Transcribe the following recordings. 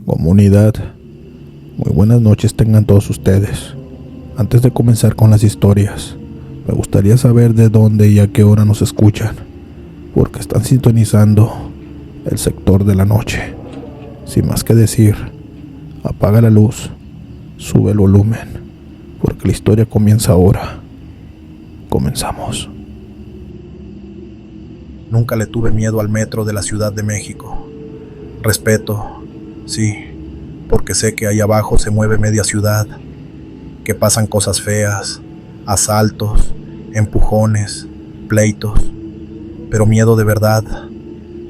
Comunidad, muy buenas noches tengan todos ustedes. Antes de comenzar con las historias, me gustaría saber de dónde y a qué hora nos escuchan, porque están sintonizando el sector de la noche. Sin más que decir, apaga la luz, sube el volumen, porque la historia comienza ahora. Comenzamos. Nunca le tuve miedo al metro de la Ciudad de México. Respeto, sí, porque sé que ahí abajo se mueve media ciudad, que pasan cosas feas, asaltos, empujones, pleitos, pero miedo de verdad,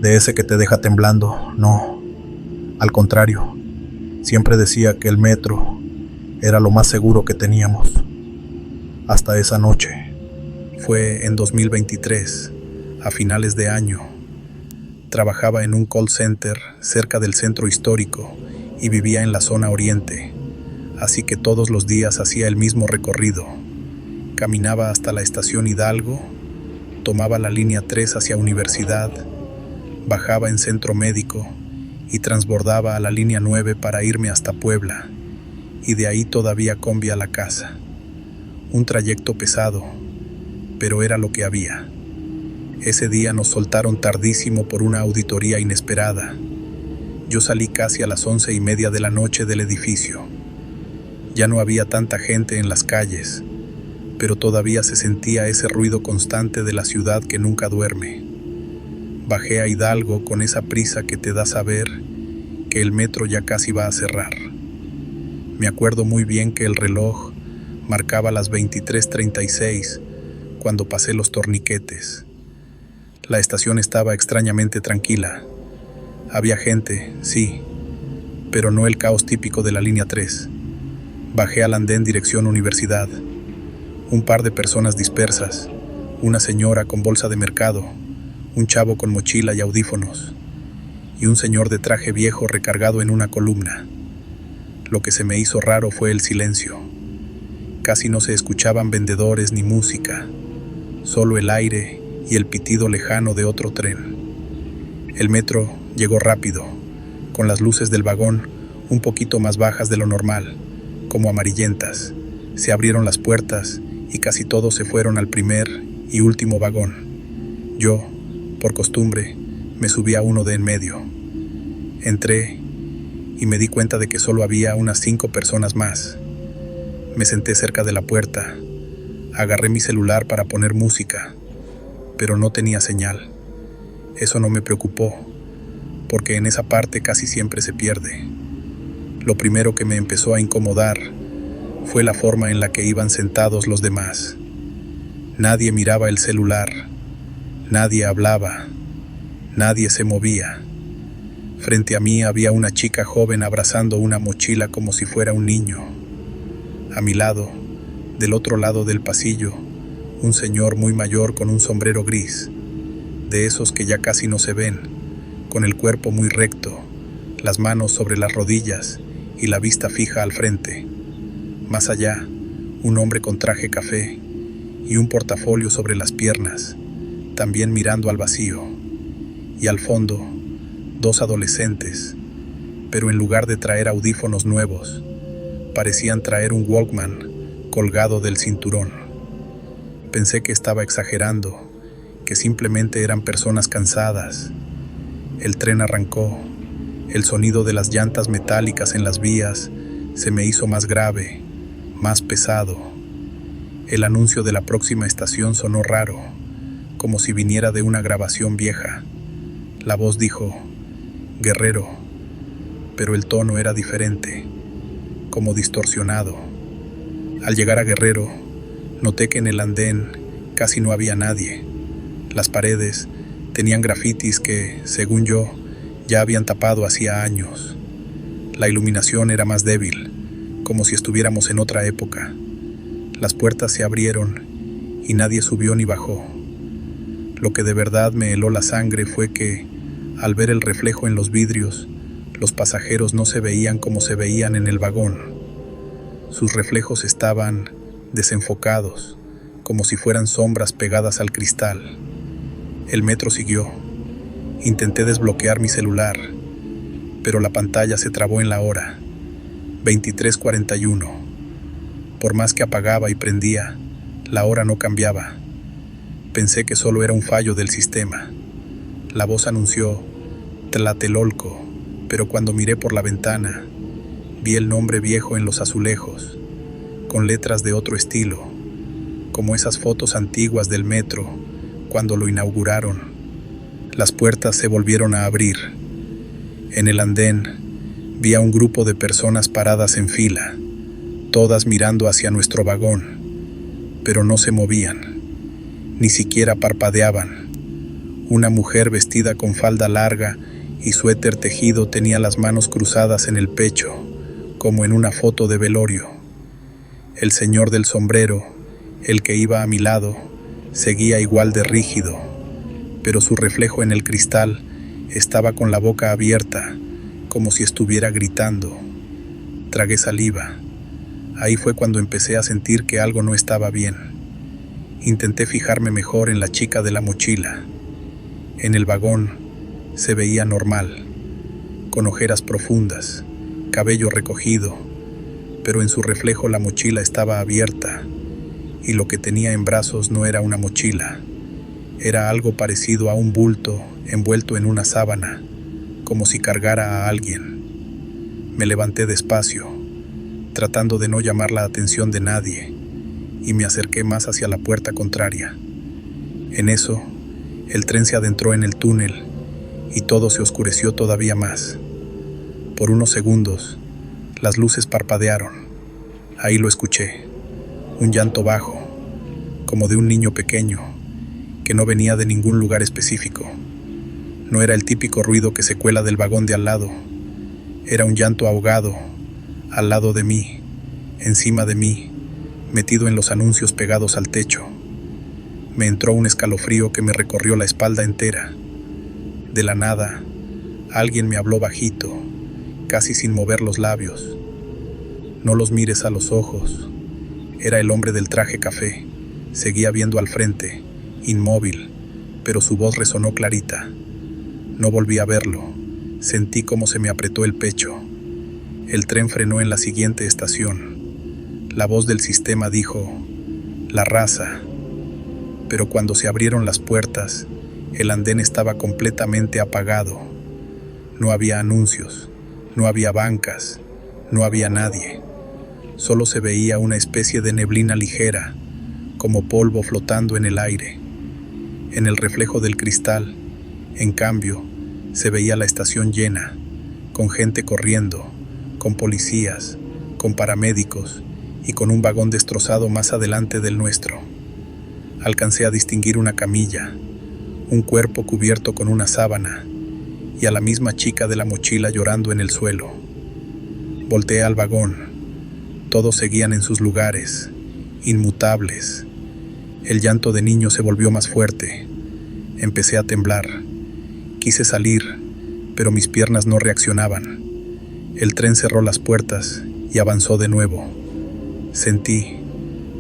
de ese que te deja temblando, no. Al contrario, siempre decía que el metro era lo más seguro que teníamos. Hasta esa noche. Fue en 2023, a finales de año. Trabajaba en un call center cerca del centro histórico y vivía en la zona oriente, así que todos los días hacía el mismo recorrido. Caminaba hasta la estación Hidalgo, tomaba la línea 3 hacia Universidad, bajaba en Centro Médico y transbordaba a la línea 9 para irme hasta Puebla, y de ahí todavía combi a la casa. Un trayecto pesado, pero era lo que había. Ese día nos soltaron tardísimo por una auditoría inesperada. Yo salí casi a las 11:30 de la noche del edificio. Ya no había tanta gente en las calles, pero todavía se sentía ese ruido constante de la ciudad que nunca duerme. Bajé a Hidalgo con esa prisa que te da saber que el metro ya casi va a cerrar. Me acuerdo muy bien que el reloj marcaba las 23:36 cuando pasé los torniquetes. La estación estaba extrañamente tranquila. Había gente, sí, pero no el caos típico de la línea 3. Bajé al andén dirección Universidad. Un par de personas dispersas, una señora con bolsa de mercado, un chavo con mochila y audífonos, y un señor de traje viejo recargado en una columna. Lo que se me hizo raro fue el silencio. Casi no se escuchaban vendedores ni música, solo el aire y el pitido lejano de otro tren. El metro llegó rápido, con las luces del vagón un poquito más bajas de lo normal, como amarillentas. Se abrieron las puertas y casi todos se fueron al primer y último vagón. Yo, por costumbre, me subí a uno de en medio. Entré y me di cuenta de que solo había unas 5 personas más. Me senté cerca de la puerta, agarré mi celular para poner música, pero no tenía señal. Eso no me preocupó, porque en esa parte casi siempre se pierde. Lo primero que me empezó a incomodar fue la forma en la que iban sentados los demás. Nadie miraba el celular, nadie hablaba, nadie se movía. Frente a mí había una chica joven abrazando una mochila como si fuera un niño. A mi lado, del otro lado del pasillo, un señor muy mayor con un sombrero gris, de esos que ya casi no se ven, con el cuerpo muy recto, las manos sobre las rodillas y la vista fija al frente. Más allá, un hombre con traje café y un portafolio sobre las piernas, también mirando al vacío. Y al fondo, 2 adolescentes, pero en lugar de traer audífonos nuevos, parecían traer un Walkman colgado del cinturón. Pensé que estaba exagerando, que simplemente eran personas cansadas. El tren arrancó. El sonido de las llantas metálicas en las vías se me hizo más grave, más pesado. El anuncio de la próxima estación sonó raro, como si viniera de una grabación vieja. La voz dijo, Guerrero, pero el tono era diferente, como distorsionado. Al llegar a Guerrero, noté que en el andén casi no había nadie. Las paredes tenían grafitis que, según yo, ya habían tapado hacía años. La iluminación era más débil, como si estuviéramos en otra época. Las puertas se abrieron y nadie subió ni bajó. Lo que de verdad me heló la sangre fue que, al ver el reflejo en los vidrios, los pasajeros no se veían como se veían en el vagón. Sus reflejos estaban desenfocados, como si fueran sombras pegadas al cristal. El metro siguió. Intenté desbloquear mi celular, pero la pantalla se trabó en la hora. 23:41. Por más que apagaba y prendía, la hora no cambiaba. Pensé que solo era un fallo del sistema. La voz anunció Tlatelolco, pero cuando miré por la ventana, vi el nombre viejo en los azulejos, con letras de otro estilo, como esas fotos antiguas del metro cuando lo inauguraron. Las puertas se volvieron a abrir. En el andén vi a un grupo de personas paradas en fila, todas mirando hacia nuestro vagón, pero no se movían, ni siquiera parpadeaban. Una mujer vestida con falda larga y suéter tejido tenía las manos cruzadas en el pecho, como en una foto de velorio. El señor del sombrero, el que iba a mi lado, seguía igual de rígido, pero su reflejo en el cristal estaba con la boca abierta, como si estuviera gritando. Tragué saliva. Ahí fue cuando empecé a sentir que algo no estaba bien. Intenté fijarme mejor en la chica de la mochila. En el vagón se veía normal, con ojeras profundas, cabello recogido, pero en su reflejo la mochila estaba abierta, y lo que tenía en brazos no era una mochila, era algo parecido a un bulto envuelto en una sábana, como si cargara a alguien. Me levanté despacio, tratando de no llamar la atención de nadie, y me acerqué más hacia la puerta contraria. En eso, el tren se adentró en el túnel, y todo se oscureció todavía más. Por unos segundos, las luces parpadearon. Ahí lo escuché, un llanto bajo, como de un niño pequeño, que no venía de ningún lugar específico. No era el típico ruido que se cuela del vagón de al lado. Era un llanto ahogado, al lado de mí, encima de mí, metido en los anuncios pegados al techo. Me entró un escalofrío que me recorrió la espalda entera. De la nada, alguien me habló bajito, casi sin mover los labios. No los mires a los ojos. Era el hombre del traje café. Seguía viendo al frente, inmóvil, pero su voz resonó clarita. No volví a verlo. Sentí cómo se me apretó el pecho. El tren frenó en la siguiente estación. La voz del sistema dijo, "La raza". Pero cuando se abrieron las puertas, el andén estaba completamente apagado. No había anuncios, no había bancas, no había nadie. Solo se veía una especie de neblina ligera, como polvo flotando en el aire. En el reflejo del cristal, en cambio, se veía la estación llena, con gente corriendo, con policías, con paramédicos y con un vagón destrozado más adelante del nuestro. Alcancé a distinguir una camilla, un cuerpo cubierto con una sábana y a la misma chica de la mochila llorando en el suelo. Volteé al vagón. Todos seguían en sus lugares, inmutables. El llanto de niño se volvió más fuerte. Empecé a temblar. Quise salir, pero mis piernas no reaccionaban. El tren cerró las puertas y avanzó de nuevo. Sentí,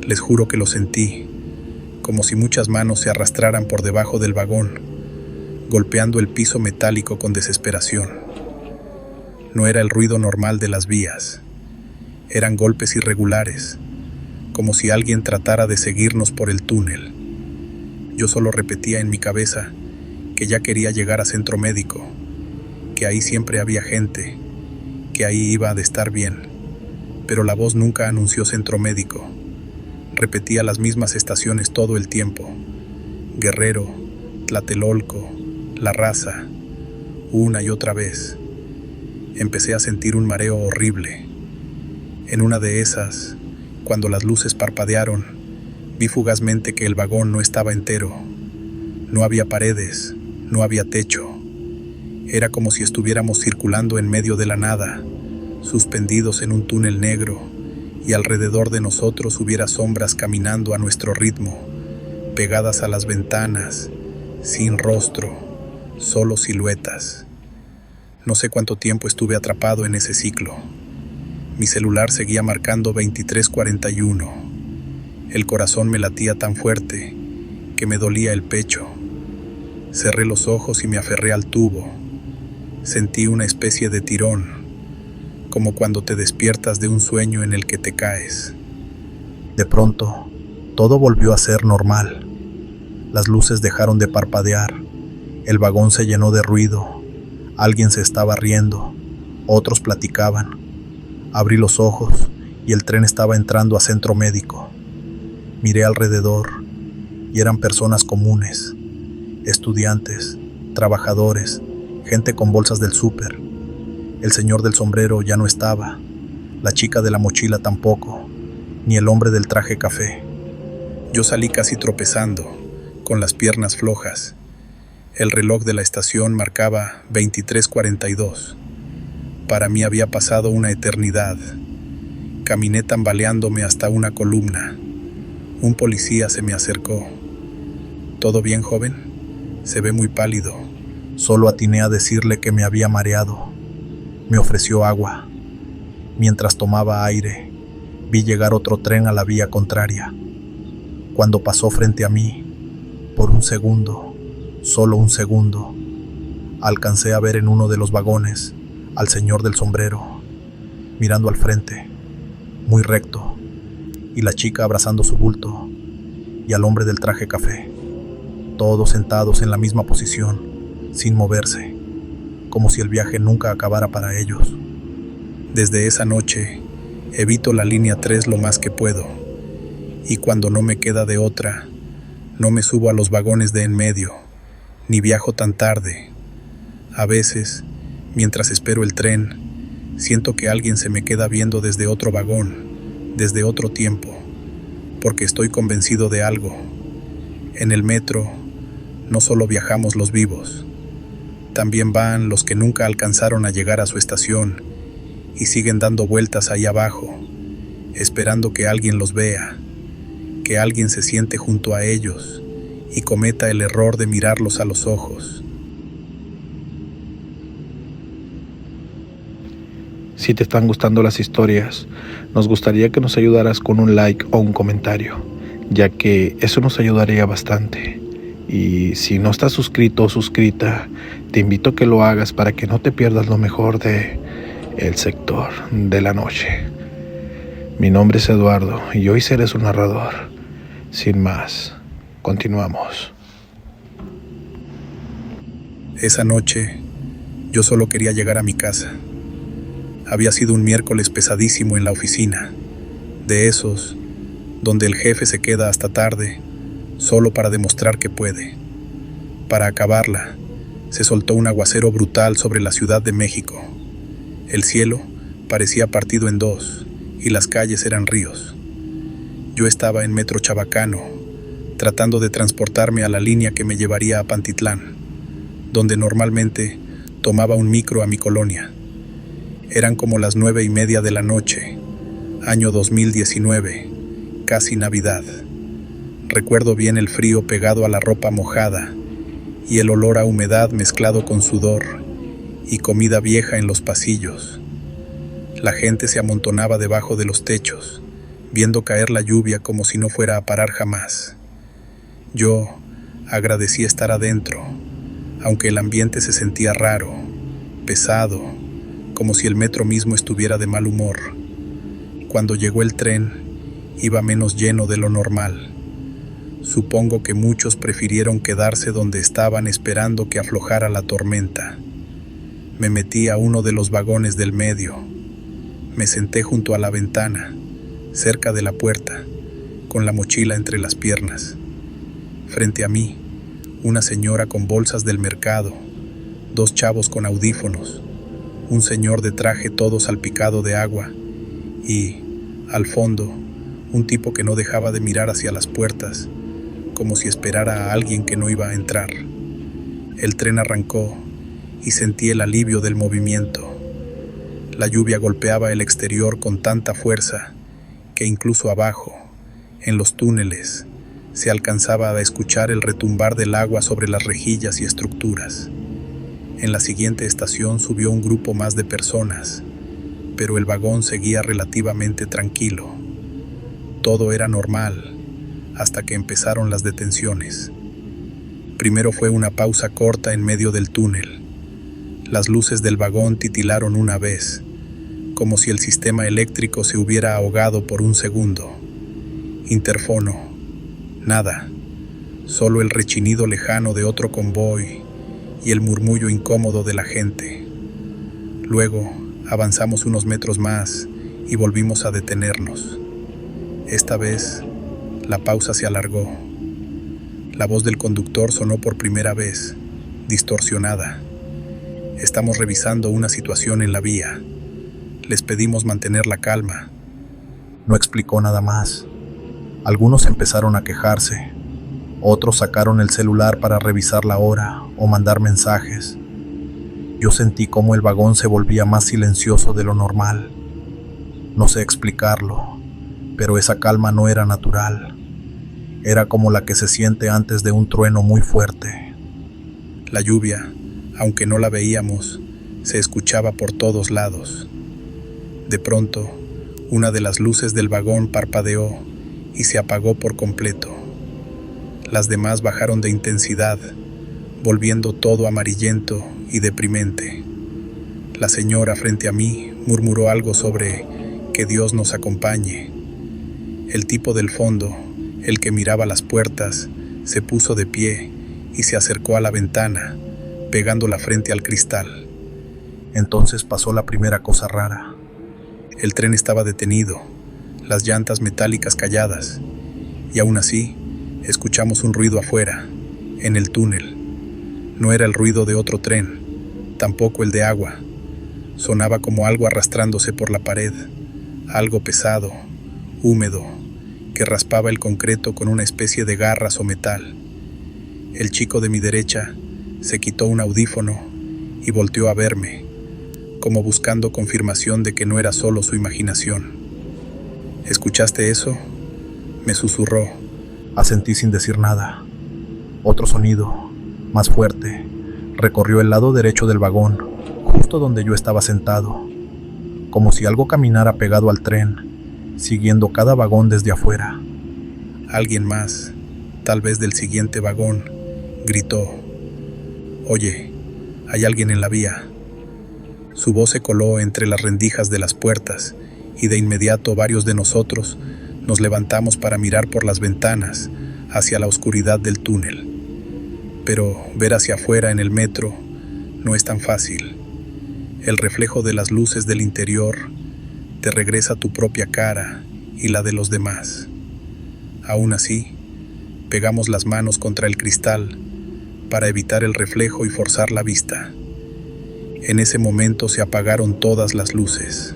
les juro que lo sentí, como si muchas manos se arrastraran por debajo del vagón, golpeando el piso metálico con desesperación. No era el ruido normal de las vías. Eran golpes irregulares, como si alguien tratara de seguirnos por el túnel. Yo solo repetía en mi cabeza que ya quería llegar a centro médico, que ahí siempre había gente, que ahí iba a estar bien, pero la voz nunca anunció centro médico. Repetía las mismas estaciones todo el tiempo: Guerrero, Tlatelolco, La Raza, una y otra vez. Empecé a sentir un mareo horrible. En una de esas, cuando las luces parpadearon, vi fugazmente que el vagón no estaba entero. No había paredes, no había techo. Era como si estuviéramos circulando en medio de la nada, suspendidos en un túnel negro, y alrededor de nosotros hubiera sombras caminando a nuestro ritmo, pegadas a las ventanas, sin rostro, solo siluetas. No sé cuánto tiempo estuve atrapado en ese ciclo. Mi celular seguía marcando 23:41. El corazón me latía tan fuerte que me dolía el pecho. Cerré los ojos y me aferré al tubo. Sentí una especie de tirón, como cuando te despiertas de un sueño en el que te caes. De pronto, todo volvió a ser normal. Las luces dejaron de parpadear, el vagón se llenó de ruido, alguien se estaba riendo, otros platicaban. Abrí los ojos y el tren estaba entrando a Centro Médico. Miré alrededor y eran personas comunes, estudiantes, trabajadores, gente con bolsas del súper. El señor del sombrero ya no estaba, la chica de la mochila tampoco, ni el hombre del traje café. Yo salí casi tropezando, con las piernas flojas. El reloj de la estación marcaba 23:42. Para mí había pasado una eternidad. Caminé tambaleándome hasta una columna. Un policía se me acercó. ¿Todo bien, joven? Se ve muy pálido. Solo atiné a decirle que me había mareado. Me ofreció agua. Mientras tomaba aire, vi llegar otro tren a la vía contraria. Cuando pasó frente a mí, por un segundo, solo un segundo, alcancé a ver en uno de los vagones al señor del sombrero, mirando al frente, muy recto, y la chica abrazando su bulto, y al hombre del traje café, todos sentados en la misma posición, sin moverse, como si el viaje nunca acabara para ellos. Desde esa noche, evito la línea 3 lo más que puedo, y cuando no me queda de otra, no me subo a los vagones de en medio, ni viajo tan tarde. A veces, mientras espero el tren, siento que alguien se me queda viendo desde otro vagón, desde otro tiempo, porque estoy convencido de algo. En el metro, no solo viajamos los vivos, también van los que nunca alcanzaron a llegar a su estación y siguen dando vueltas ahí abajo, esperando que alguien los vea, que alguien se siente junto a ellos y cometa el error de mirarlos a los ojos. Si te están gustando las historias, nos gustaría que nos ayudaras con un like o un comentario, ya que eso nos ayudaría bastante. Y si no estás suscrito o suscrita, te invito a que lo hagas para que no te pierdas lo mejor de El Sector de la Noche. Mi nombre es Eduardo y hoy seré su narrador. Sin más, continuamos. Esa noche, yo solo quería llegar a mi casa. Había sido un miércoles pesadísimo en la oficina, de esos donde el jefe se queda hasta tarde, solo para demostrar que puede. Para acabarla, se soltó un aguacero brutal sobre la Ciudad de México. El cielo parecía partido en dos y las calles eran ríos. Yo estaba en Metro Chabacano, tratando de transportarme a la línea que me llevaría a Pantitlán, donde normalmente tomaba un micro a mi colonia. Eran como las 9:30 de la noche, año 2019, casi Navidad. Recuerdo bien el frío pegado a la ropa mojada y el olor a humedad mezclado con sudor y comida vieja en los pasillos. La gente se amontonaba debajo de los techos, viendo caer la lluvia como si no fuera a parar jamás. Yo agradecí estar adentro, aunque el ambiente se sentía raro, pesado, como si el metro mismo estuviera de mal humor. Cuando llegó el tren, iba menos lleno de lo normal. Supongo que muchos prefirieron quedarse donde estaban esperando que aflojara la tormenta. Me metí a uno de los vagones del medio. Me senté junto a la ventana, cerca de la puerta, con la mochila entre las piernas. Frente a mí, una señora con bolsas del mercado, dos chavos con audífonos, un señor de traje todo salpicado de agua y, al fondo, un tipo que no dejaba de mirar hacia las puertas, como si esperara a alguien que no iba a entrar. El tren arrancó y sentí el alivio del movimiento. La lluvia golpeaba el exterior con tanta fuerza que incluso abajo, en los túneles, se alcanzaba a escuchar el retumbar del agua sobre las rejillas y estructuras. En la siguiente estación subió un grupo más de personas, pero el vagón seguía relativamente tranquilo. Todo era normal, hasta que empezaron las detenciones. Primero fue una pausa corta en medio del túnel. Las luces del vagón titilaron una vez, como si el sistema eléctrico se hubiera ahogado por un segundo. Interfono. Nada. Solo el rechinido lejano de otro convoy y el murmullo incómodo de la gente. Luego avanzamos unos metros más y volvimos a detenernos. Esta vez, la pausa se alargó. La voz del conductor sonó por primera vez, distorsionada. Estamos revisando una situación en la vía. Les pedimos mantener la calma. No explicó nada más. Algunos empezaron a quejarse. Otros sacaron el celular para revisar la hora o mandar mensajes. Yo sentí cómo el vagón se volvía más silencioso de lo normal. No sé explicarlo, pero esa calma no era natural. Era como la que se siente antes de un trueno muy fuerte. La lluvia, aunque no la veíamos, se escuchaba por todos lados. De pronto, una de las luces del vagón parpadeó y se apagó por completo. Las demás bajaron de intensidad, volviendo todo amarillento y deprimente. La señora frente a mí murmuró algo sobre que Dios nos acompañe. El tipo del fondo, el que miraba las puertas, se puso de pie y se acercó a la ventana, pegando la frente al cristal. Entonces pasó la primera cosa rara. El tren estaba detenido, las llantas metálicas calladas, y aún así escuchamos un ruido afuera, en el túnel. No era el ruido de otro tren, tampoco el de agua. Sonaba como algo arrastrándose por la pared, algo pesado, húmedo, que raspaba el concreto con una especie de garras o metal. El chico de mi derecha se quitó un audífono y volteó a verme, como buscando confirmación de que no era solo su imaginación. ¿Escuchaste eso?, me susurró. Asentí sin decir nada. Otro sonido, más fuerte, recorrió el lado derecho del vagón, justo donde yo estaba sentado, como si algo caminara pegado al tren, siguiendo cada vagón desde afuera. Alguien más, tal vez del siguiente vagón, gritó: «Oye, hay alguien en la vía». Su voz se coló entre las rendijas de las puertas y de inmediato varios de nosotros nos levantamos para mirar por las ventanas hacia la oscuridad del túnel. Pero ver hacia afuera en el metro no es tan fácil. El reflejo de las luces del interior te regresa tu propia cara y la de los demás. Aún así, pegamos las manos contra el cristal para evitar el reflejo y forzar la vista. En ese momento se apagaron todas las luces.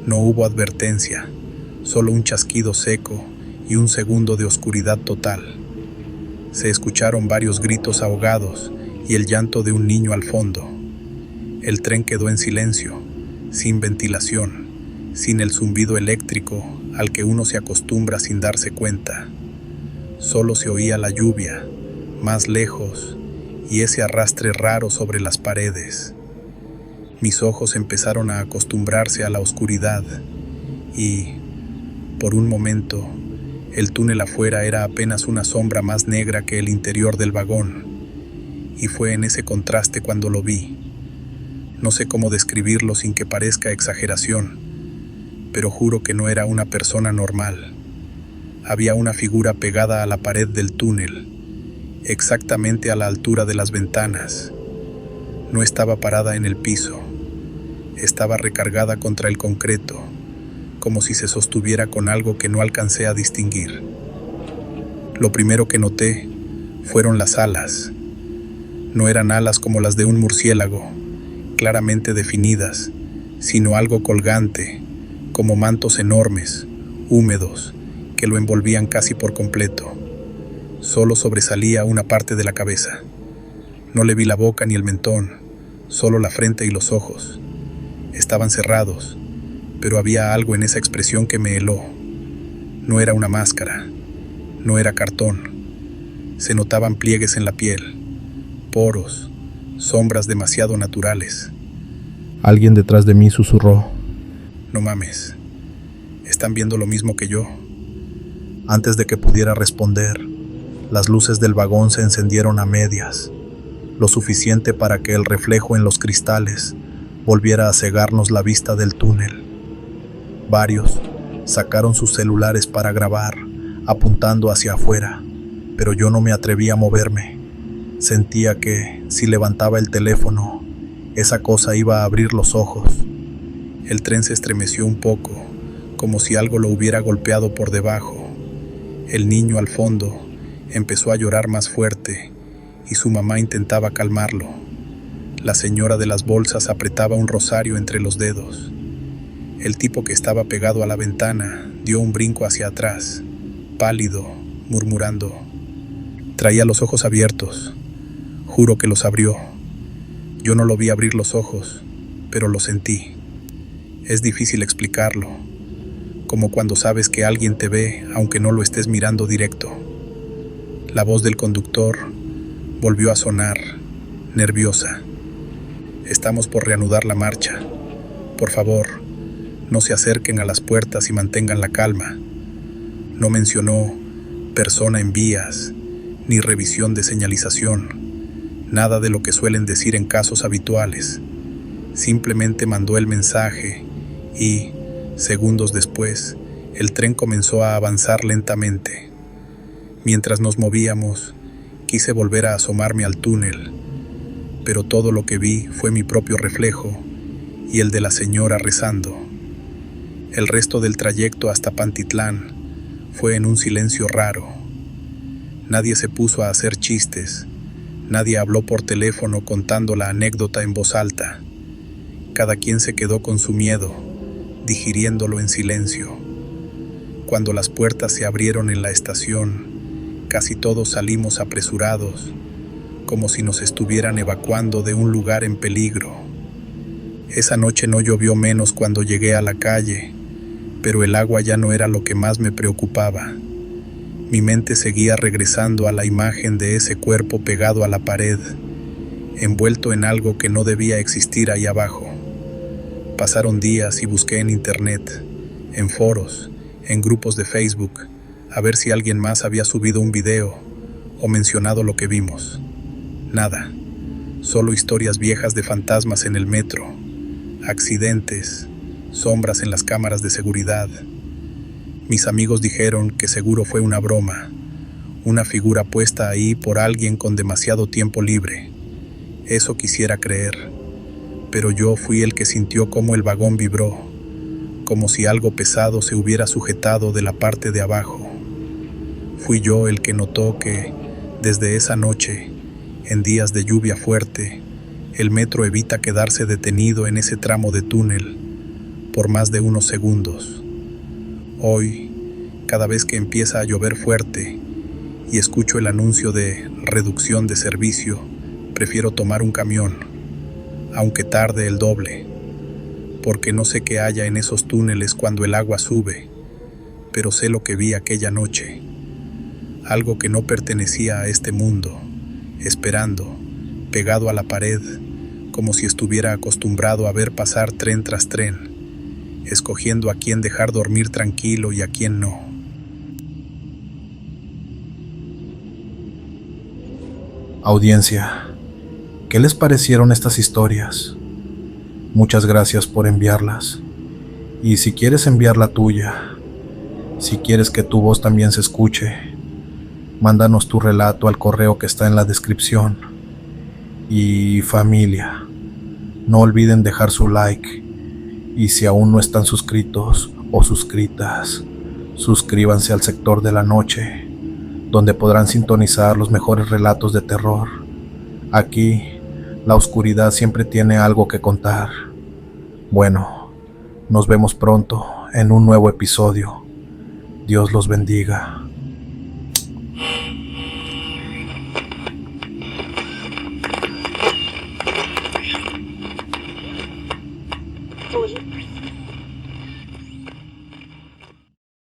No hubo advertencia, solo un chasquido seco y un segundo de oscuridad total. Se escucharon varios gritos ahogados y el llanto de un niño al fondo. El tren quedó en silencio, sin ventilación, sin el zumbido eléctrico al que uno se acostumbra sin darse cuenta. Solo se oía la lluvia, más lejos, y ese arrastre raro sobre las paredes. Mis ojos empezaron a acostumbrarse a la oscuridad y, por un momento, el túnel afuera era apenas una sombra más negra que el interior del vagón, y fue en ese contraste cuando lo vi. No sé cómo describirlo sin que parezca exageración, pero juro que no era una persona normal. Había una figura pegada a la pared del túnel, exactamente a la altura de las ventanas. No estaba parada en el piso, estaba recargada contra el concreto, como si se sostuviera con algo que no alcancé a distinguir. Lo primero que noté fueron las alas. No eran alas como las de un murciélago, claramente definidas, sino algo colgante, como mantos enormes, húmedos, que lo envolvían casi por completo. Solo sobresalía una parte de la cabeza. No le vi la boca ni el mentón, solo la frente y los ojos. Estaban cerrados, pero había algo en esa expresión que me heló. No era una máscara, no era cartón. Se notaban pliegues en la piel, poros, sombras demasiado naturales. Alguien detrás de mí susurró: «No mames, ¿están viendo lo mismo que yo?». Antes de que pudiera responder, Las luces del vagón se encendieron a medias, lo suficiente para que el reflejo en los cristales volviera a cegarnos la vista del túnel. Varios sacaron sus celulares para grabar, apuntando hacia afuera, pero yo no me atreví a moverme. Sentía que, si levantaba el teléfono, esa cosa iba a abrir los ojos. El tren se estremeció un poco, como si algo lo hubiera golpeado por debajo. El niño al fondo empezó a llorar más fuerte y su mamá intentaba calmarlo. La señora de las bolsas apretaba un rosario entre los dedos. El tipo que estaba pegado a la ventana dio un brinco hacia atrás, pálido, murmurando. Traía los ojos abiertos. Juro que los abrió. Yo no lo vi abrir los ojos, pero lo sentí. Es difícil explicarlo, como cuando sabes que alguien te ve aunque no lo estés mirando directo. La voz del conductor volvió a sonar, nerviosa. Estamos por reanudar la marcha. Por favor, no se acerquen a las puertas y mantengan la calma. No mencionó persona en vías, ni revisión de señalización. Nada de lo que suelen decir en casos habituales. Simplemente mandó el mensaje y, segundos después, el tren comenzó a avanzar lentamente. Mientras nos movíamos, quise volver a asomarme al túnel, pero todo lo que vi fue mi propio reflejo y el de la señora rezando. El resto del trayecto hasta Pantitlán fue en un silencio raro. Nadie se puso a hacer chistes. Nadie habló por teléfono contando la anécdota en voz alta. Cada quien se quedó con su miedo, digiriéndolo en silencio. Cuando las puertas se abrieron en la estación, casi todos salimos apresurados, como si nos estuvieran evacuando de un lugar en peligro. Esa noche no llovió menos cuando llegué a la calle, pero el agua ya no era lo que más me preocupaba. Mi mente seguía regresando a la imagen de ese cuerpo pegado a la pared, envuelto en algo que no debía existir ahí abajo. Pasaron días y busqué en internet, en foros, en grupos de Facebook, a ver si alguien más había subido un video o mencionado lo que vimos. Nada, solo historias viejas de fantasmas en el metro, accidentes, sombras en las cámaras de seguridad. Mis amigos dijeron que seguro fue una broma, una figura puesta ahí por alguien con demasiado tiempo libre. Eso quisiera creer, pero yo fui el que sintió cómo el vagón vibró, como si algo pesado se hubiera sujetado de la parte de abajo. Fui yo el que notó que, desde esa noche, en días de lluvia fuerte, el metro evita quedarse detenido en ese tramo de túnel por más de unos segundos. Hoy, cada vez que empieza a llover fuerte y escucho el anuncio de reducción de servicio, prefiero tomar un camión, aunque tarde el doble, porque no sé qué haya en esos túneles cuando el agua sube, pero sé lo que vi aquella noche, algo que no pertenecía a este mundo, esperando, pegado a la pared, como si estuviera acostumbrado a ver pasar tren tras tren, escogiendo a quién dejar dormir tranquilo y a quién no. Audiencia, ¿qué les parecieron estas historias? Muchas gracias por enviarlas. Y si quieres enviar la tuya, si quieres que tu voz también se escuche, mándanos tu relato al correo que está en la descripción. Y familia, no olviden dejar su like. Y si aún no están suscritos o suscritas, suscríbanse al Sector de la Noche, donde podrán sintonizar los mejores relatos de terror. Aquí, la oscuridad siempre tiene algo que contar. Bueno, nos vemos pronto en un nuevo episodio. Dios los bendiga.